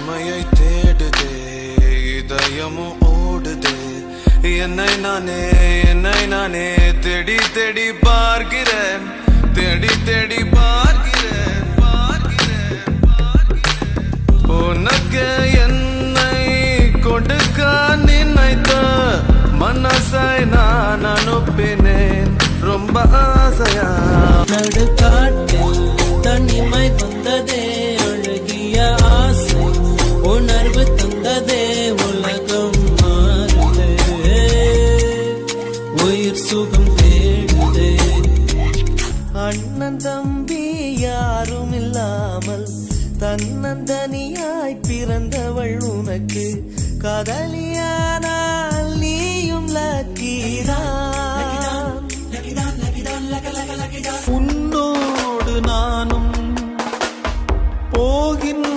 தனிமையை தேடுதே, இதயமும் ஓடுதே. என்னை நானே தேடி தேடி பார்க்கிறேன், தேடி தேடி பார்க்கிறேன். உனக்கு என்னை கொடுக்க நினைத்த மனசை நான் அனுப்பினேன் ரொம்ப ஆசையா. நடுக்காட்டில் தனிமை வந்ததே, அழகிய ஆசை உணர்வு தந்ததே. உலகம் மாறுதே, உயிர் சுகம் தேடுதே. அண்ணன் தம்பி யாரும் இல்லாமல் தன்னந்தனியாய் பிறந்தவள் உனக்கு காதலியானால் நீயும் லக்கிதான். உன்னோடு நானும் போகின்ற